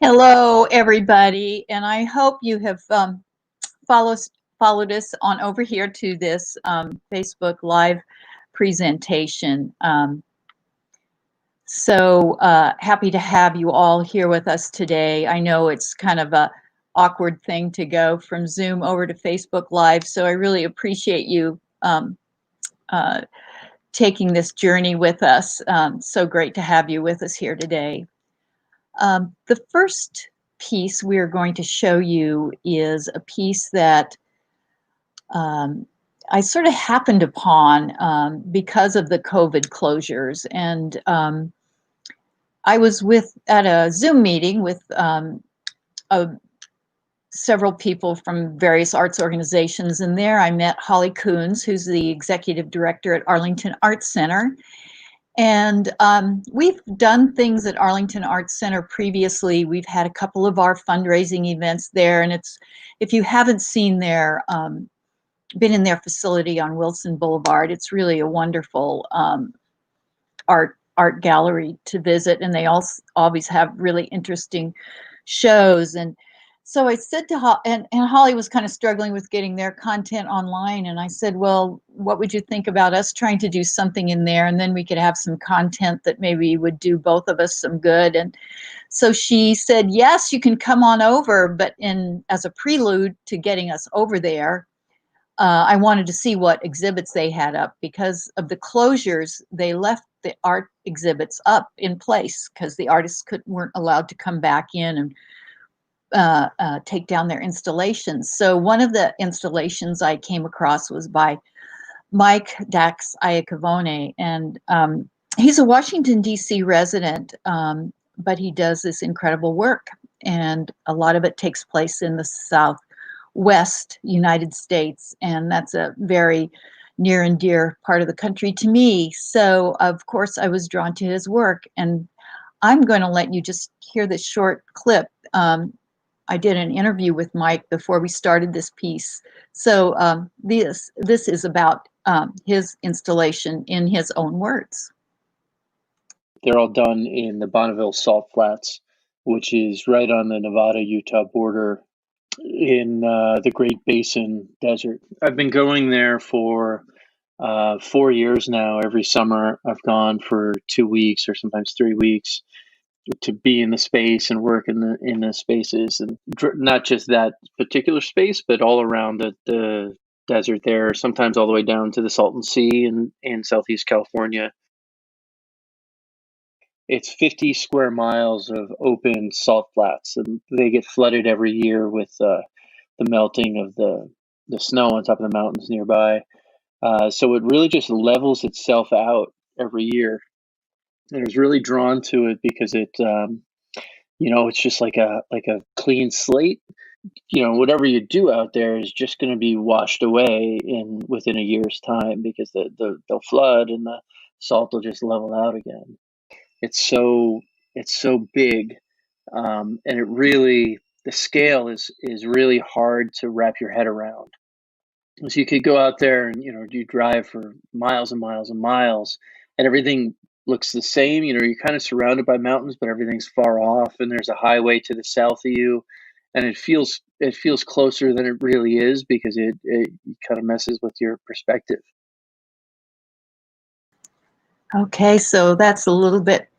Hello, everybody, and I hope you have followed followed us on over here to this Facebook Live presentation. Happy to have you all here with us today. I know it's kind of a awkward thing to go from Zoom over to Facebook Live, so I really appreciate you uh, taking this journey with us. So great to have you with us here today. The first piece we're going to show you is a piece that I sort of happened upon because of the COVID closures. And I was at a Zoom meeting with several people from various arts organizations. And there I met Holly Coons, who's the executive director at Arlington Arts Center. And we've done things at Arlington Arts Center previously. We've had a couple of our fundraising events there, and if you haven't been in their facility on Wilson Boulevard, it's really a wonderful art gallery to visit, and they also always have really interesting shows. And so I said to Holly, and Holly was kind of struggling with getting their content online. And I said, well, what would you think about us trying to do something in there? And then we could have some content that maybe would do both of us some good. And so she said, yes, you can come on over. But as a prelude to getting us over there, I wanted to see what exhibits they had up. Because of the closures, they left the art exhibits up in place because the artists weren't allowed to come back in and take down their installations. So one of the installations I came across was by Mike Dax Iacovone, and he's a Washington, D.C. resident, but he does this incredible work, and a lot of it takes place in the Southwest United States, and that's a very near and dear part of the country to me. So, of course, I was drawn to his work, and I'm going to let you just hear this short clip. I did an interview with Mike before we started this piece. So this is about his installation in his own words. They're all done in the Bonneville Salt Flats, which is right on the Nevada-Utah border in the Great Basin Desert. I've been going there for 4 years now. Every summer I've gone for 2 weeks or sometimes 3 weeks to be in the space and work in the spaces, and not just that particular space, but all around the desert there, sometimes all the way down to the Salton Sea in Southeast California. It's 50 square miles of open salt flats, and they get flooded every year with the melting of the snow on top of the mountains nearby. So it really just levels itself out every year. And I was really drawn to it because it's just like a clean slate. Whatever you do out there is just going to be washed away within a year's time, because they'll flood and the salt will just level out again. It's so big, and the scale is really hard to wrap your head around. So you could go out there and you drive for miles and miles and miles, and everything looks the same. You're kind of surrounded by mountains, but everything's far off, and there's a highway to the south of you, and it feels closer than it really is, because it kind of messes with your perspective. Okay, so that's a little bit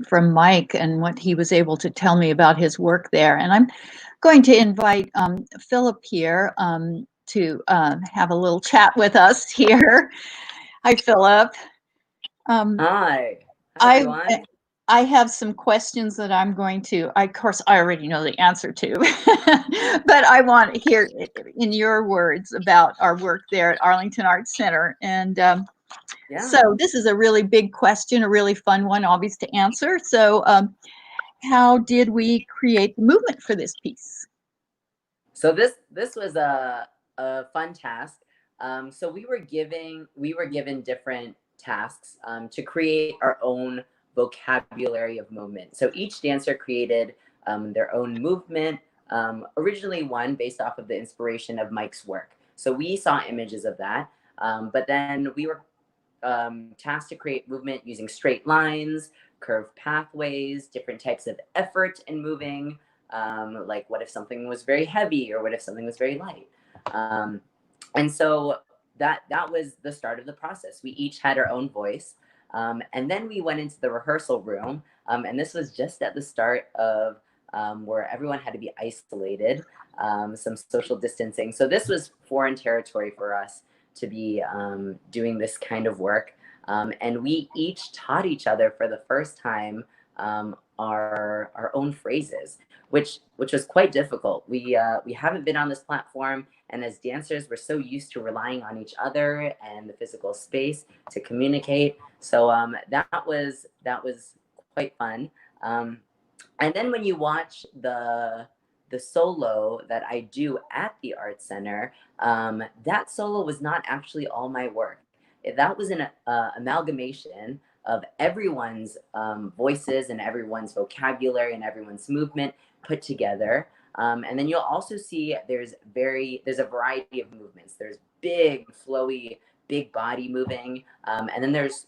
from Mike and what he was able to tell me about his work there. And I'm going to invite Philip here to have a little chat with us here. Hi, Philip. Hi. Hi, everyone. I have some questions that I'm going to, of course, I already know the answer to, but I want to hear in your words about our work there at Arlington Arts Center. And so this is a really big question, a really fun one, obvious to answer. So how did we create the movement for this piece? So this was a fun task. So we were given different tasks to create our own vocabulary of movement. So each dancer created their own movement, originally one based off of the inspiration of Mike's work. So we saw images of that, but then we were tasked to create movement using straight lines, curved pathways, different types of effort in moving. Like what if something was very heavy or what if something was very light? And so that was the start of the process. We each had our own voice. And then we went into the rehearsal room. And this was just at the start of where everyone had to be isolated, some social distancing. So this was foreign territory for us to be doing this kind of work. And we each taught each other for the first time our own phrases, which was quite difficult. We haven't been on this platform, and as dancers, we're so used to relying on each other and the physical space to communicate. So that was quite fun. And then when you watch the solo that I do at the Arts Center, that solo was not actually all my work. That was an amalgamation of everyone's voices and everyone's vocabulary and everyone's movement put together. And then you'll also see there's a variety of movements. There's big, flowy, big body moving. And then there's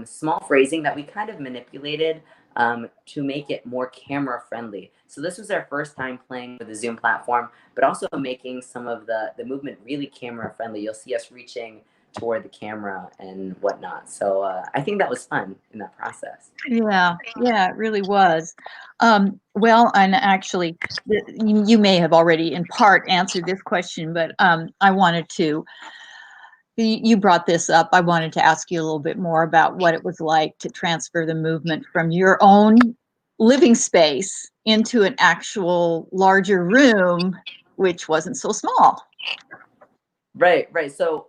small phrasing that we kind of manipulated to make it more camera friendly. So this was our first time playing with the Zoom platform, but also making some of the movement really camera friendly. You'll see us reaching toward the camera and whatnot. So I think that was fun in that process. Yeah, it really was. Well, and actually, you may have already in part answered this question, but I wanted to, you brought this up. I wanted to ask you a little bit more about what it was like to transfer the movement from your own living space into an actual larger room, which wasn't so small. Right. So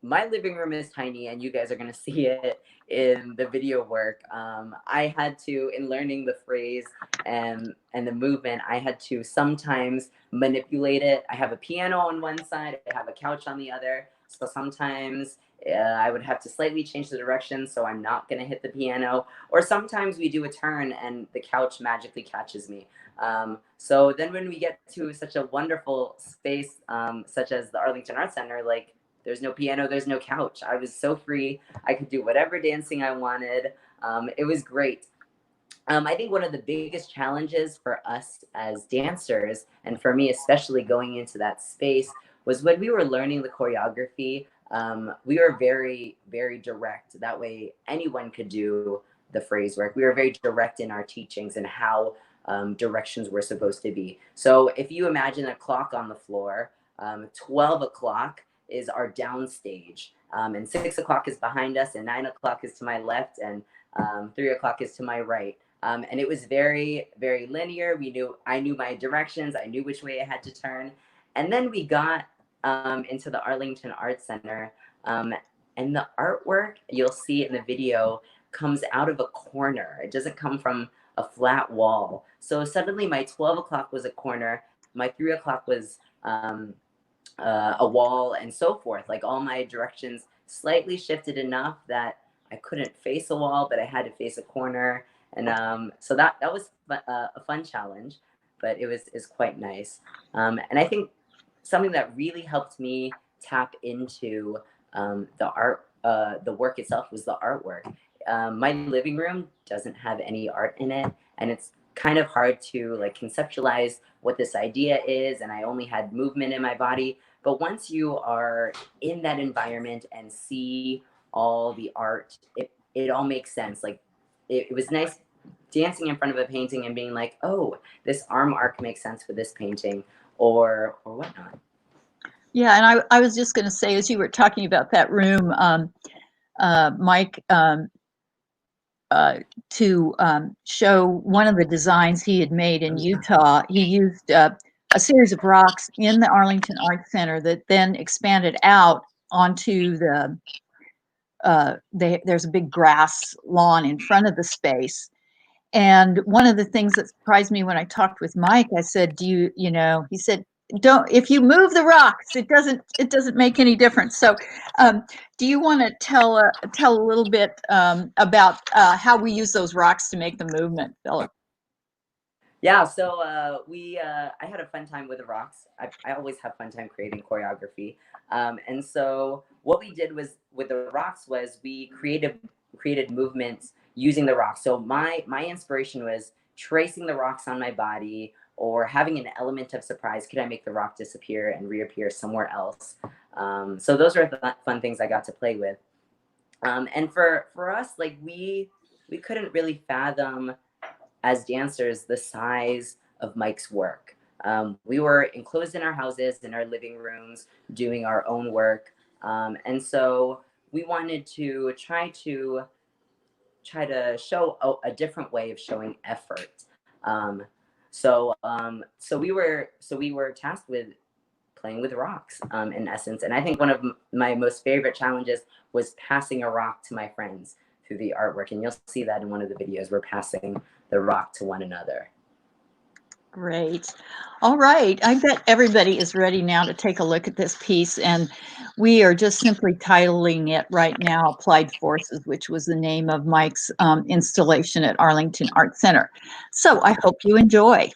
my living room is tiny, and you guys are going to see it in the video work. I had to, in learning the phrase and the movement, I had to sometimes manipulate it. I have a piano on one side, I have a couch on the other. So sometimes I would have to slightly change the direction so I'm not going to hit the piano. Or sometimes we do a turn and the couch magically catches me. So then when we get to such a wonderful space, such as the Arlington Arts Center, like there's no piano, there's no couch. I was so free. I could do whatever dancing I wanted. It was great. I think one of the biggest challenges for us as dancers, and for me especially going into that space, was when we were learning the choreography. We were very, very direct. That way anyone could do the phrase work. We were very direct in our teachings and how directions were supposed to be. So if you imagine a clock on the floor, 12 o'clock is our downstage, and 6 o'clock is behind us, and 9 o'clock is to my left, and 3 o'clock is to my right. And it was very, very linear. I knew my directions. I knew which way I had to turn. And then we got into the Arlington Arts Center, and the artwork, you'll see in the video, comes out of a corner. It doesn't come from a flat wall. So suddenly my 12 o'clock was a corner, my 3 o'clock was a wall, and so forth. Like all my directions slightly shifted enough that I couldn't face a wall, but I had to face a corner. And so that was a fun challenge, but it was quite nice. And I think something that really helped me tap into the art, the work itself, was the artwork. My living room doesn't have any art in it, and it's kind of hard to like conceptualize what this idea is, and I only had movement in my body. But once you are in that environment and see all the art, it all makes sense. Like it was nice dancing in front of a painting and being like, oh, this arm arc makes sense for this painting, or whatnot. Yeah, and I was just going to say, as you were talking about that room, Mike, to show one of the designs he had made in Utah, he used a series of rocks in the Arlington Arts Center that then expanded out onto there's a big grass lawn in front of the space. And one of the things that surprised me when I talked with Mike, I said, he said, if you move the rocks, it doesn't make any difference. So do you want to tell a little bit about how we use those rocks to make the movement, Philip? Yeah, so I had a fun time with the rocks. I always have fun time creating choreography. And so what we did was with the rocks was we created movements using the rocks. So my inspiration was tracing the rocks on my body, or having an element of surprise. Could I make the rock disappear and reappear somewhere else? So those are fun things I got to play with. And for us, like we couldn't really fathom as dancers the size of Mike's work. We were enclosed in our houses, in our living rooms, doing our own work. And so we wanted to try to show a different way of showing effort. So we were tasked with playing with rocks, in essence. And I think one of my most favorite challenges was passing a rock to my friends through the artwork. And you'll see that in one of the videos. We're passing the rock to one another. Great. All right. I bet everybody is ready now to take a look at this piece. And we are just simply titling it right now, Applied Forces, which was the name of Mike's installation at Arlington Arts Center. So I hope you enjoy.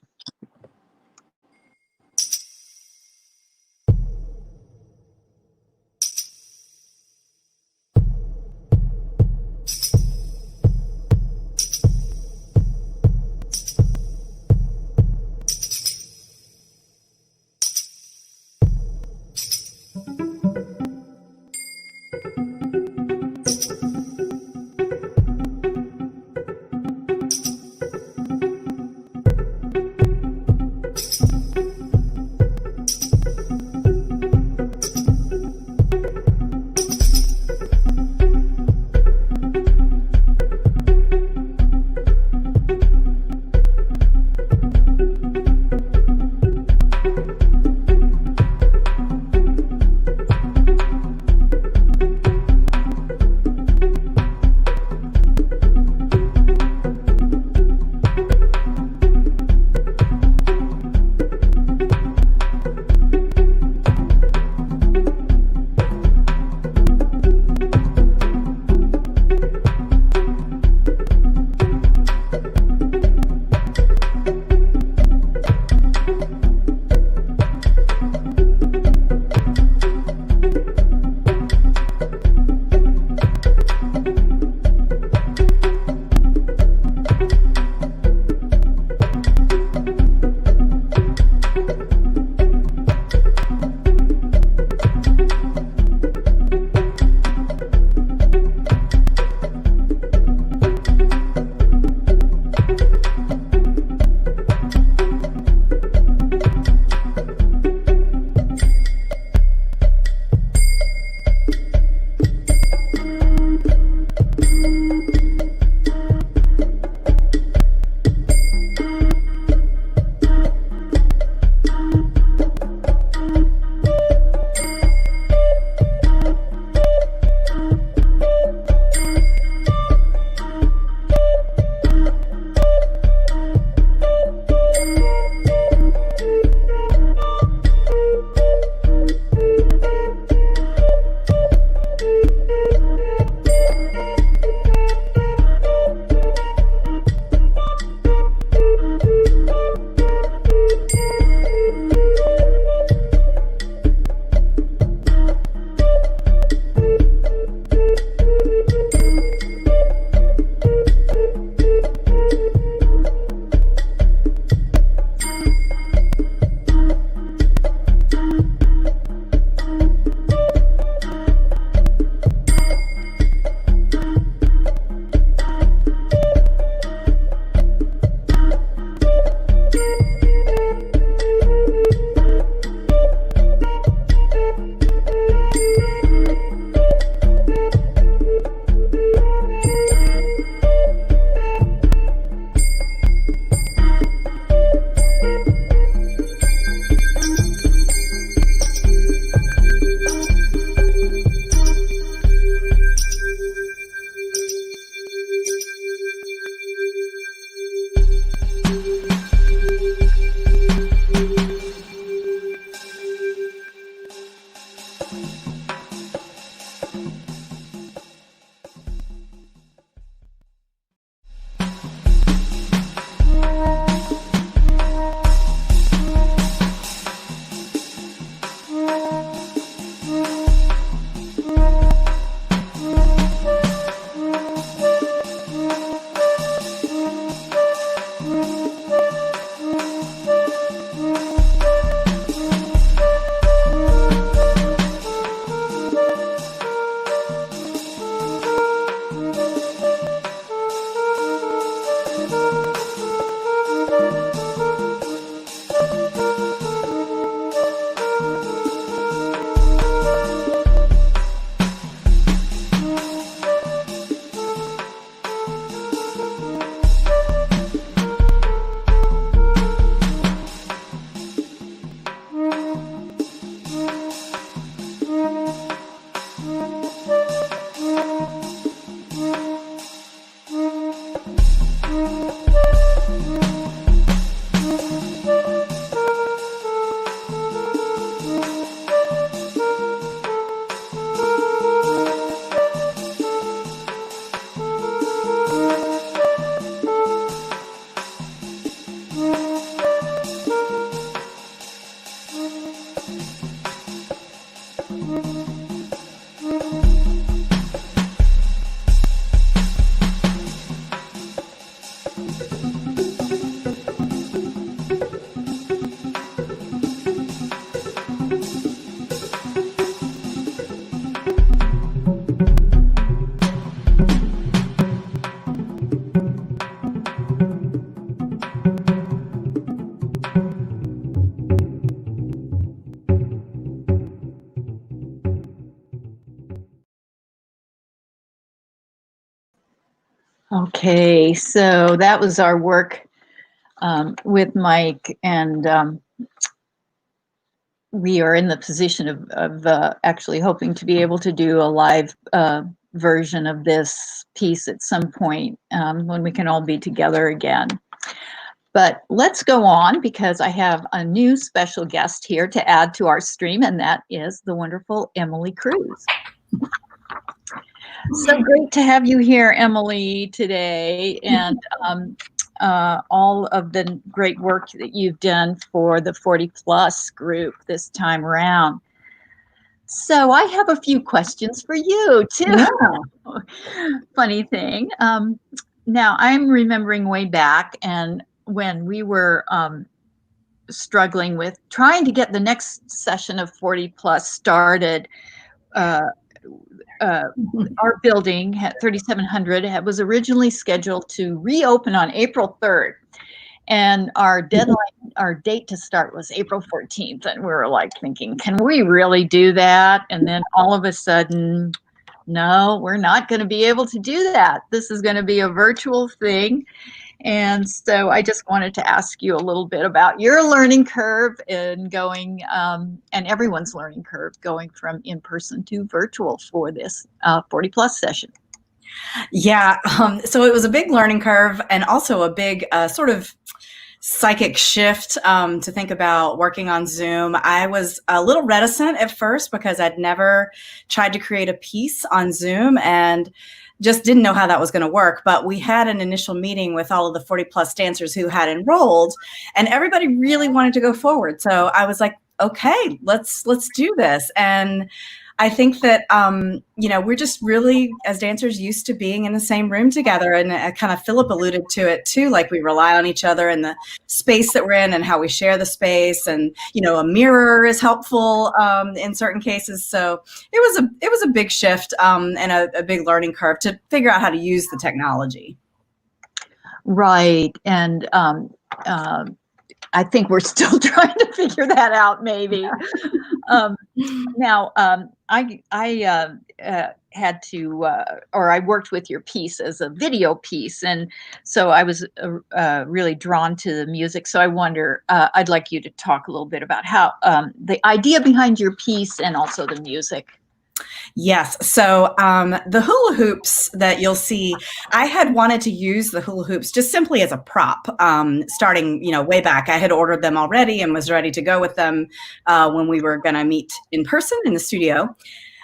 Okay, so that was our work with Mike, and we are in the position of actually hoping to be able to do a live version of this piece at some point when we can all be together again. But let's go on, because I have a new special guest here to add to our stream, and that is the wonderful Emily Cruz. So great to have you here, Emily, today, and all of the great work that you've done for the 40 Plus group this time around. So I have a few questions for you, too. Yeah. Funny thing. Now, I'm remembering way back, and when we were struggling with trying to get the next session of 40 Plus started, our building at 3700 was originally scheduled to reopen on April 3rd. And our deadline, our date to start was April 14th. And we were like thinking, can we really do that? And then all of a sudden, no, we're not going to be able to do that. This is going to be a virtual thing. And so I just wanted to ask you a little bit about your learning curve and going, and everyone's learning curve going from in-person to virtual for this 40 Plus session. Yeah, so it was a big learning curve, and also a big sort of psychic shift to think about working on Zoom. I was a little reticent at first because I'd never tried to create a piece on Zoom and just didn't know how that was going to work. But we had an initial meeting with all of the 40 Plus dancers who had enrolled, and everybody really wanted to go forward. So I was like, okay, let's do this. And I think that, we're just really, as dancers, used to being in the same room together. And kind of Philip alluded to it too, like we rely on each other and the space that we're in and how we share the space. And, a mirror is helpful in certain cases. So it was a big shift and a big learning curve to figure out how to use the technology. Right. And I think we're still trying to figure that out, maybe. Now, I had to, or I worked with your piece as a video piece, and so I was really drawn to the music. So I wonder, I'd like you to talk a little bit about how the idea behind your piece and also the music. Yes. So the hula hoops that you'll see, I had wanted to use the hula hoops just simply as a prop starting, way back. I had ordered them already and was ready to go with them when we were going to meet in person in the studio.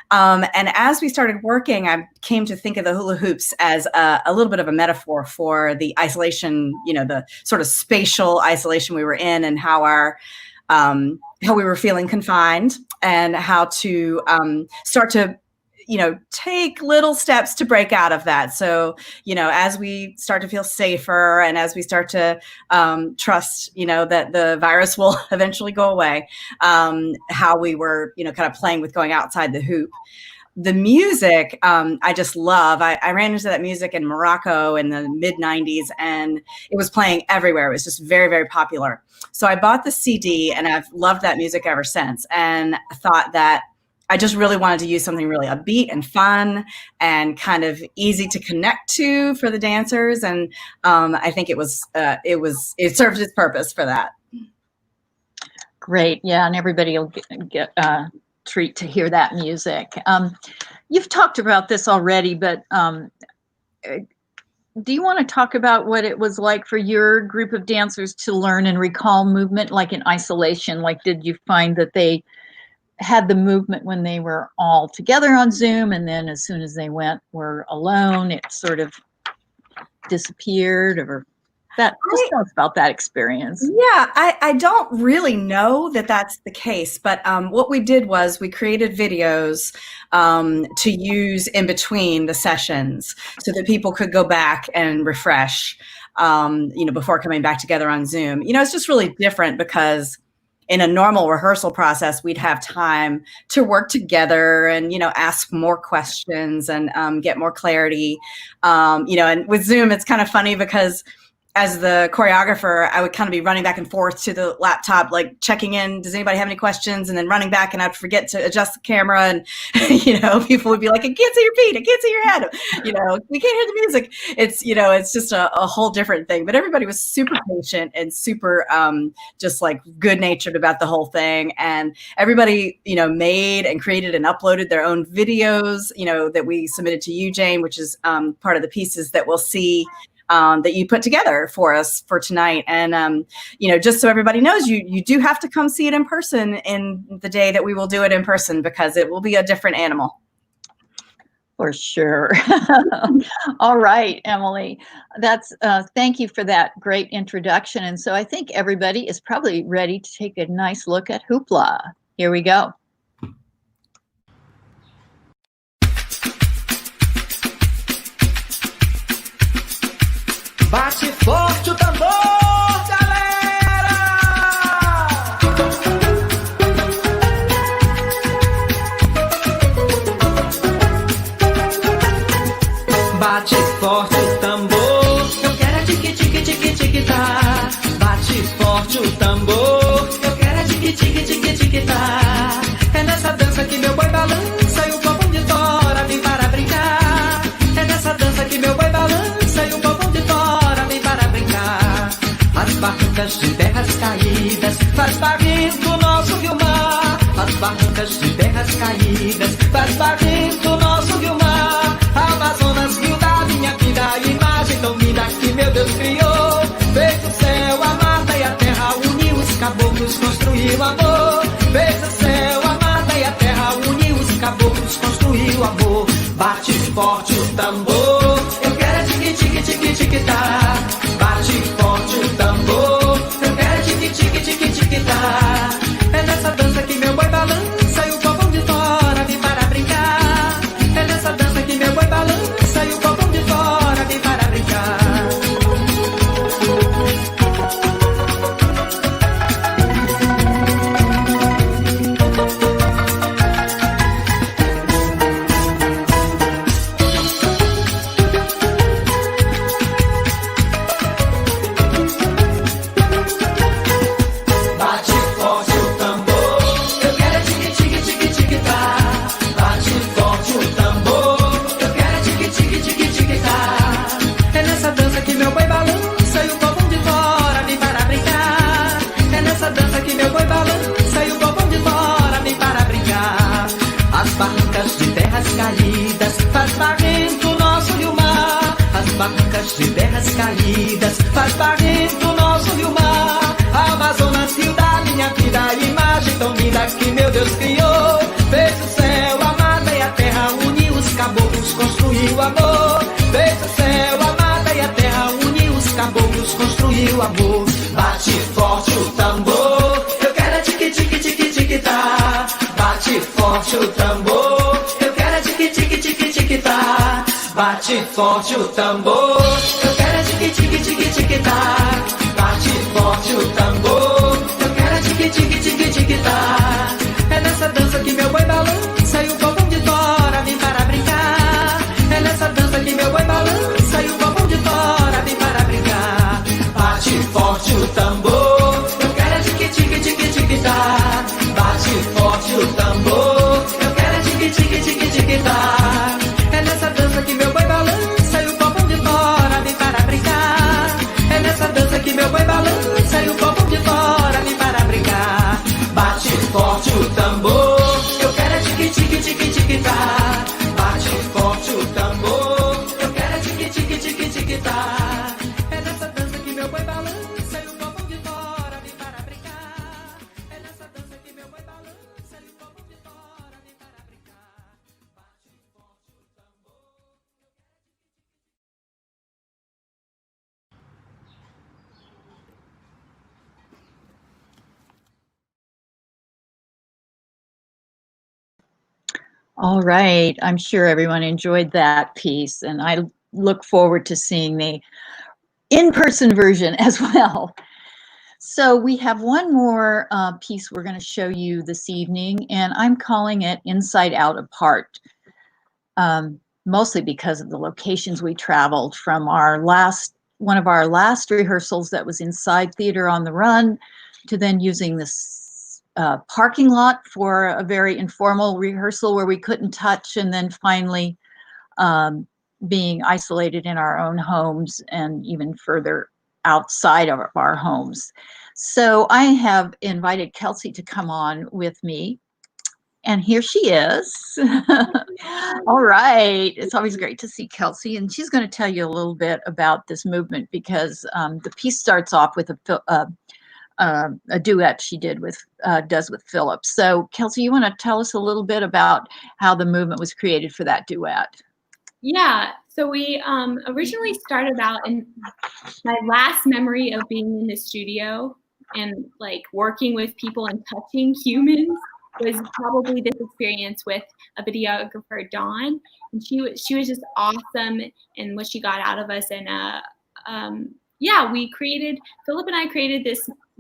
And as we started working, I came to think of the hula hoops as a little bit of a metaphor for the isolation, the sort of spatial isolation we were in, and how we were feeling confined, and how to start to take little steps to break out of that. So, as we start to feel safer, and as we start to trust, that the virus will eventually go away, how we were, kind of playing with going outside the hoop. The music, I just love. I ran into that music in Morocco in the mid 90s, and it was playing everywhere. It was just very, very popular. So I bought the CD, and I've loved that music ever since. And I thought that I just really wanted to use something really upbeat and fun and kind of easy to connect to for the dancers. And I think it served its purpose for that. Great. Yeah. And everybody will get a treat to hear that music. You've talked about this already, but do you want to talk about what it was like for your group of dancers to learn and recall movement, like in isolation? Like, did you find that they had the movement when they were all together on Zoom, and then as soon as they were alone, it sort of disappeared? Or that, just tell us about that experience. Yeah, I don't really know that that's the case, but what we did was we created videos to use in between the sessions so that people could go back and refresh. before coming back together on Zoom. It's just really different because in a normal rehearsal process, we'd have time to work together and, ask more questions and get more clarity. And with Zoom, it's kind of funny because as the choreographer, I would kind of be running back and forth to the laptop, like checking in, does anybody have any questions? And then running back, and I'd forget to adjust the camera. And, people would be like, I can't see your feet. I can't see your head. We can't hear the music. It's just a whole different thing. But everybody was super patient and super just like good natured about the whole thing. And everybody, made and created and uploaded their own videos, that we submitted to you, Jane, which is part of the pieces that we'll see that you put together for us for tonight. And, just so everybody knows, you do have to come see it in person in the day that we will do it in person, because it will be a different animal. For sure. All right, Emily, that's thank you for that great introduction. And so I think everybody is probably ready to take a nice look at Hoopla. Here we go. Bate forte o tambor, galera! Bate forte o tambor, eu quero é tique tique tique tique tá. Bate forte o tambor, eu quero é tique tique tique tique tá. É nessa dança que meu boi balança e o povo de fora vem para brincar. É nessa dança que meu boi balança e o povo de fora vem para brincar. As barrancas de terras caídas faz barrento o nosso rio-mar. As barrancas de terras caídas faz barrento o nosso rio-mar. Amazonas, rio da minha vida, imagem tão linda que meu Deus criou. Fez o céu, a mata e a terra, uniu os caboclos, construiu amor. Fez o céu, a mata e a terra, uniu os caboclos, construiu amor. Bate forte o tambor, eu quero é tique tique tique tique tá. Bate forte o tambor, eu quero é tique tique tique tique tá. É nessa dança que meu boi balança e o povo de fora vem para brincar. É nessa dança que meu boi balança e o povo de fora vem para brincar. Bate forte o tambor, eu quero é tique tique tique tique tá. Bate forte o tambor, eu quero é tique tique tique tique tá. É nessa dança que meu boi balança e o povo de fora vem para brincar. É nessa dança que meu boi balança e o povo de fora vem para brincar. As barrancas de terras caídas faz barrento o nosso rio-mar. As barrancas de terras caídas faz barrento o nosso rio-mar. Amazonas, rio da minha vida, imagem tão linda que meu Deus criou. Fez o céu, a mata e a terra, uniu os caboclos, construiu amor. Fez o céu, a mata e a terra, uniu os caboclos, construiu amor. Bate forte o tambor, eu quero é tique tique tique tique tá. Bate forte o tambor, eu quero é tique tique tique tique tá. Bate forte o tambor, eu quero é tique tique tique tique tá. Bate forte o tambor, eu quero é tique tique tique tique tá. É nessa dança que meu boi balança e o povo de fora vem para brincar. É nessa dança que meu boi balança e o povo de fora vem para brincar. Bate forte o tambor, eu quero é tique tique tique tique tá. Bate forte o tambor, eu quero é tique tique tique tique tá. É nessa dança que meu boi balança e o povo de fora vem para brincar. É nessa dança que meu boi balança e o povo de fora vem para brincar. Bate forte o tambor, eu quero é tique tique tique tique tá. Bate forte o tambor, eu quero é tique tique tique tique tá. É nessa dança que meu boi balança e o povo de fora vem para brincar. É nessa dança que meu boi balança e o povo de fora vem para brincar. Bate forte o tambor. All right. I'm sure everyone enjoyed that piece, and I look forward to seeing the in-person version as well. So we have one more piece we're going to show you this evening, and I'm calling it Inside Out Apart, mostly because of the locations we traveled from. One of our last rehearsals that was inside Theater on the Run, to then using this parking lot for a very informal rehearsal where we couldn't touch, and then finally being isolated in our own homes and even further outside of our homes. So I have invited Kelsey to come on with me, and here she is. All right. It's always great to see Kelsey, and she's going to tell you a little bit about this movement, because the piece starts off with a duet she does with Philip. So Kelsey, you want to tell us a little bit about how the movement was created for that duet? Yeah, so we originally started out, in my last memory of being in the studio and like working with people and touching humans was probably this experience with a videographer, Dawn, and she was just awesome in what she got out of us. And yeah, Philip and I created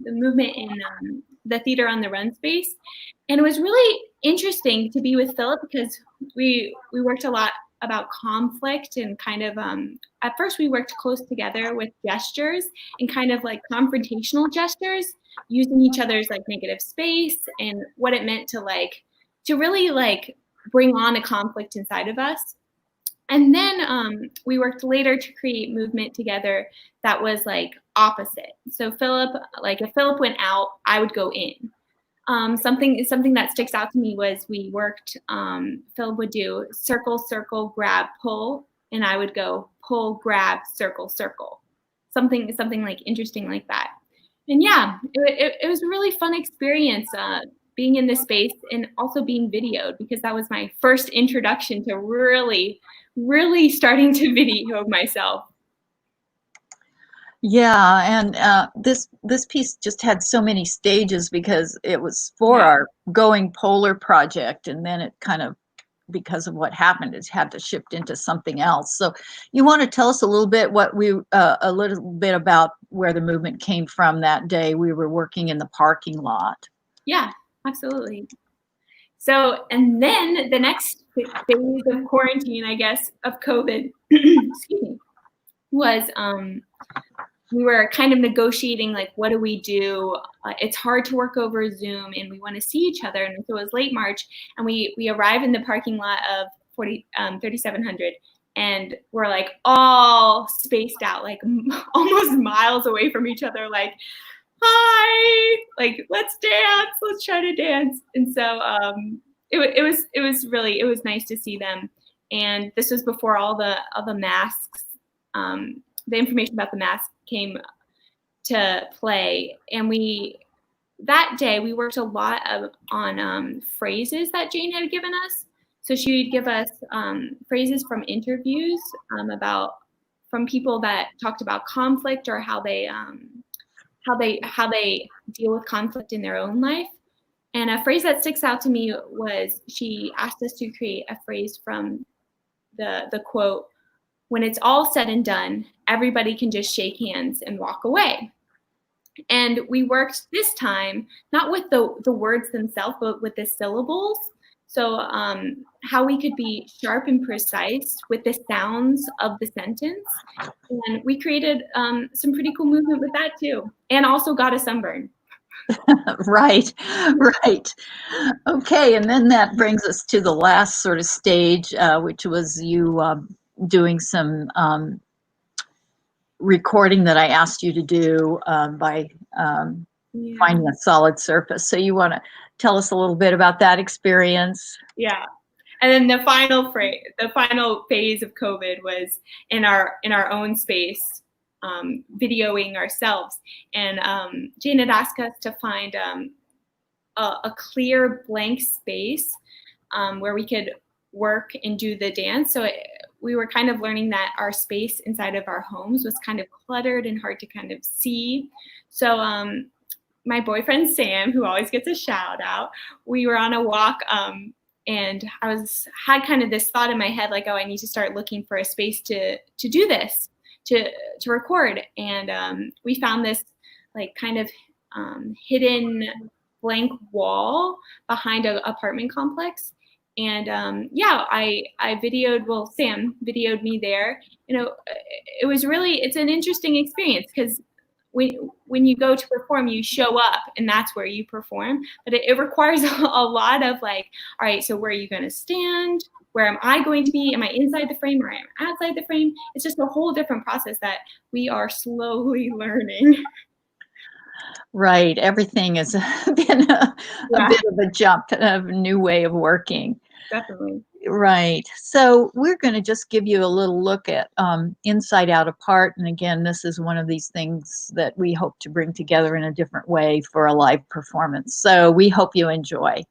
the movement in the Theater on the Run space, and it was really interesting to be with Philip because we worked a lot about conflict and kind of at first we worked close together with gestures and kind of like confrontational gestures, using each other's like negative space and what it meant to really like bring on a conflict inside of us. And then we worked later to create movement together that was like opposite. So if Philip went out, I would go in. Something that sticks out to me was we worked, Philip would do circle, circle, grab, pull, and I would go pull, grab, circle, circle. Something like interesting like that. And yeah, it was a really fun experience being in this space and also being videoed, because that was my first introduction to really, really starting to video myself. Yeah, and this piece just had so many stages because it was for our Going Polar project, and then it kind of, because of what happened, it had to shift into something else. So you want to tell us a little bit a little bit about where the movement came from that day we were working in the parking lot? Yeah, absolutely. So, and then the next phase of quarantine, I guess, of COVID, excuse me, was we were kind of negotiating, like, what do we do? It's hard to work over Zoom and we want to see each other. And so it was late March and we arrived in the parking lot of 3700 and we're like all spaced out, like almost miles away from each other, like, hi, like, let's dance, let's try to dance. And so it was nice to see them. And this was before all the masks, the information about the mask came to play. And that day we worked a lot on phrases that Jane had given us. So she would give us phrases from interviews from people that talked about conflict or how they deal with conflict in their own life. And a phrase that sticks out to me was she asked us to create a phrase from the quote, "When it's all said and done, everybody can just shake hands and walk away." And we worked this time, not with the words themselves, but with the syllables. So how we could be sharp and precise with the sounds of the sentence. And we created some pretty cool movement with that too. And also got a sunburn. Right. Okay, and then that brings us to the last sort of stage, which was you doing some recording that I asked you to do by finding a solid surface. So you want to tell us a little bit about that experience? Yeah. And then the final phase of COVID was in our own space, videoing ourselves. And Jane had asked us to find a clear blank space where we could work and do the dance. So we were kind of learning that our space inside of our homes was kind of cluttered and hard to kind of see. So my boyfriend, Sam, who always gets a shout out, we were on a walk and I had kind of this thought in my head, like, oh, I need to start looking for a space to do this. to record. And we found this like kind of hidden blank wall behind an apartment complex. And I videoed, well, Sam videoed me there. You know, it was really, it's an interesting experience because when you go to perform, you show up and that's where you perform. But it requires a lot of like, all right, so where are you going to stand? Where am I going to be? Am I inside the frame or am I outside the frame? It's just a whole different process that we are slowly learning. Right. Everything has been a bit of a jump, a new way of working. Definitely. Right. So we're going to just give you a little look at Inside Out Apart. And again, this is one of these things that we hope to bring together in a different way for a live performance. So we hope you enjoy.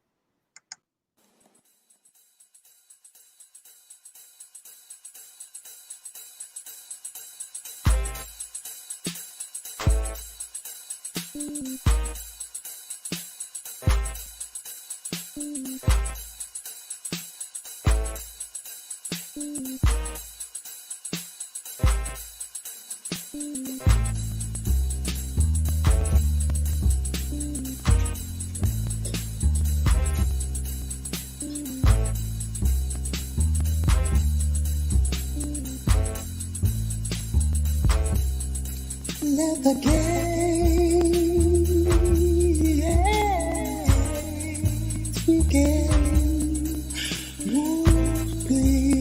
Let the games begin. Won't please.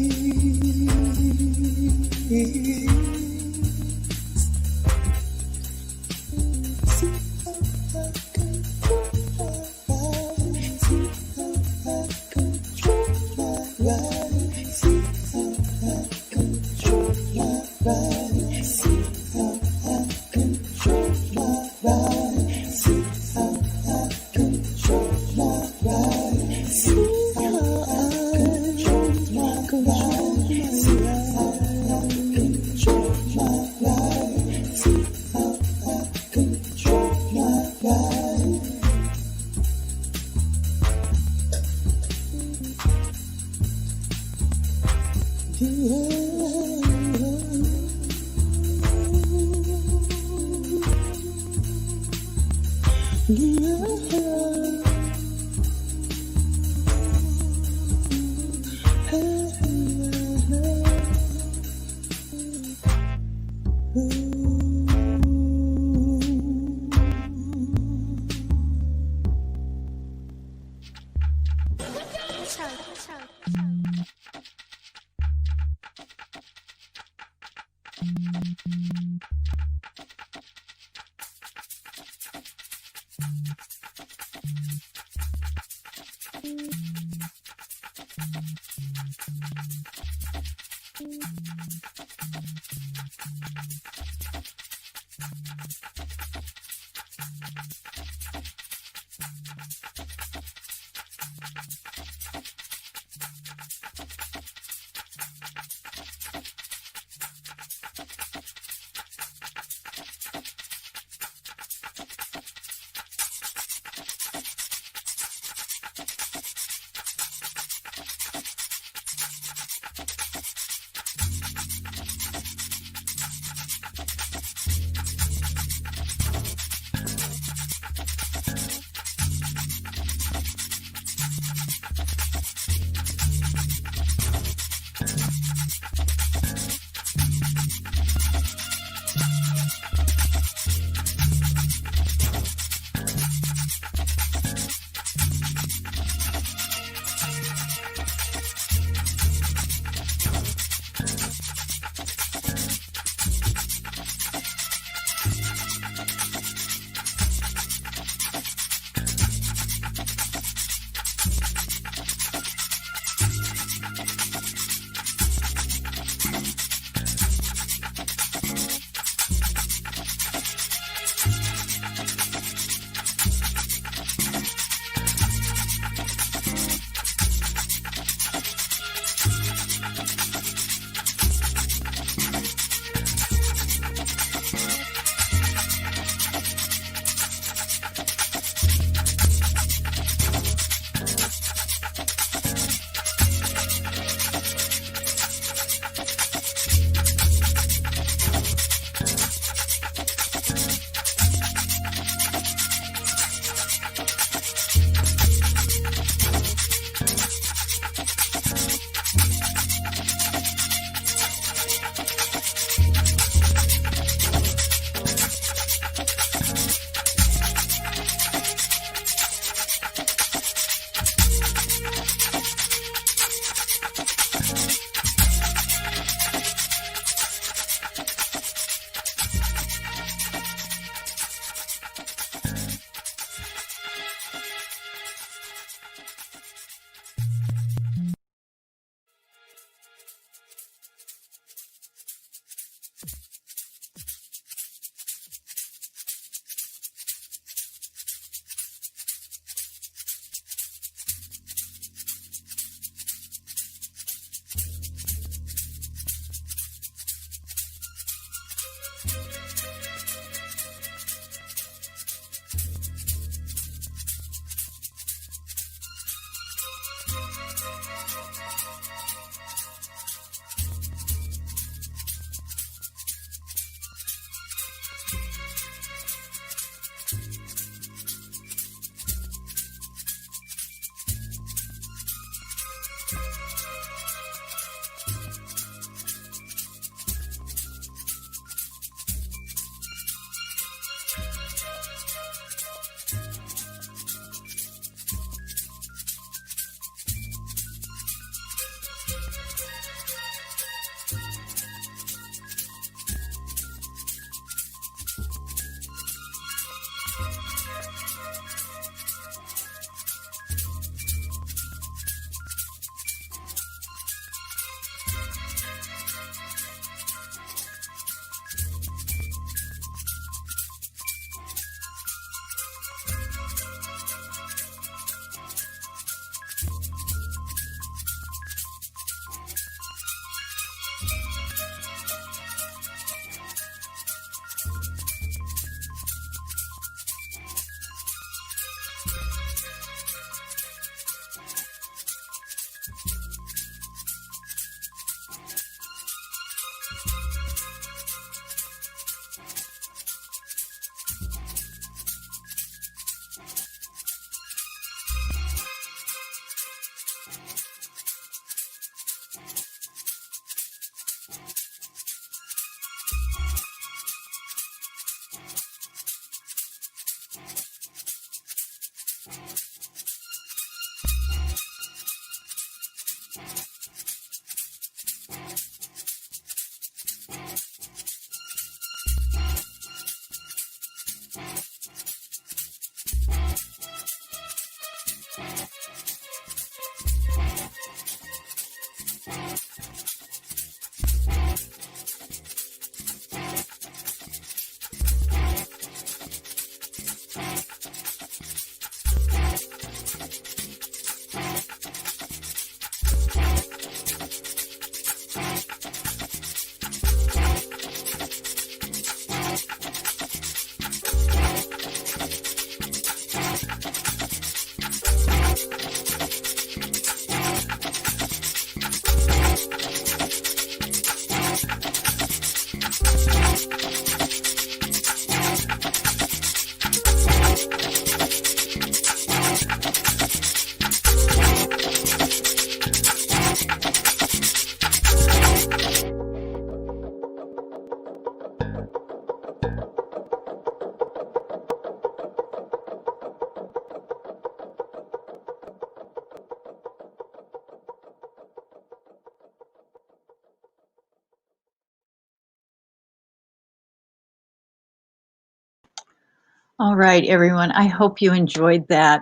All right, everyone. I hope you enjoyed that.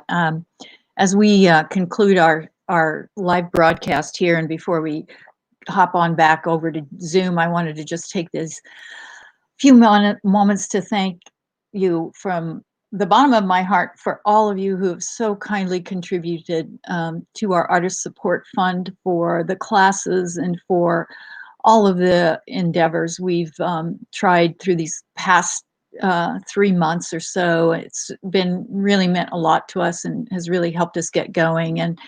As we conclude our live broadcast here, and before we hop on back over to Zoom, I wanted to just take this few moments to thank you from the bottom of my heart for all of you who have so kindly contributed to our Artist Support Fund for the classes and for all of the endeavors we've tried through these past 3 months or so. It's been really meant a lot to us and has really helped us get going. And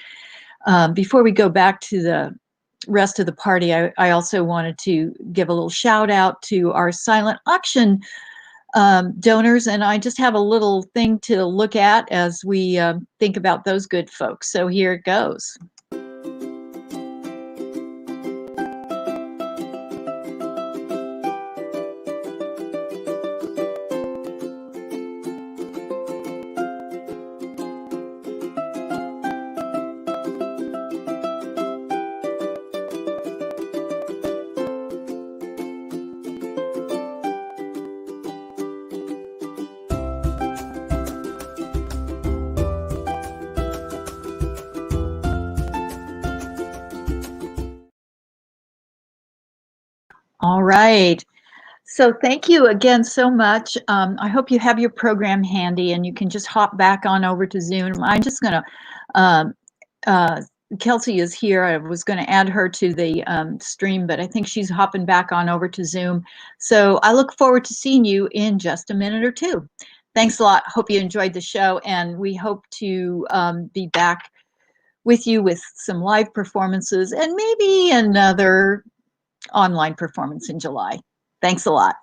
before we go back to the rest of the party, I also wanted to give a little shout out to our silent auction donors. And I just have a little thing to look at as we think about those good folks. So here it goes. All right. So thank you again so much. I hope you have your program handy and you can just hop back on over to Zoom. I'm just going to, Kelsey is here. I was going to add her to the stream, but I think she's hopping back on over to Zoom. So I look forward to seeing you in just a minute or two. Thanks a lot. Hope you enjoyed the show, and we hope to be back with you with some live performances and maybe another online performance in July. Thanks a lot.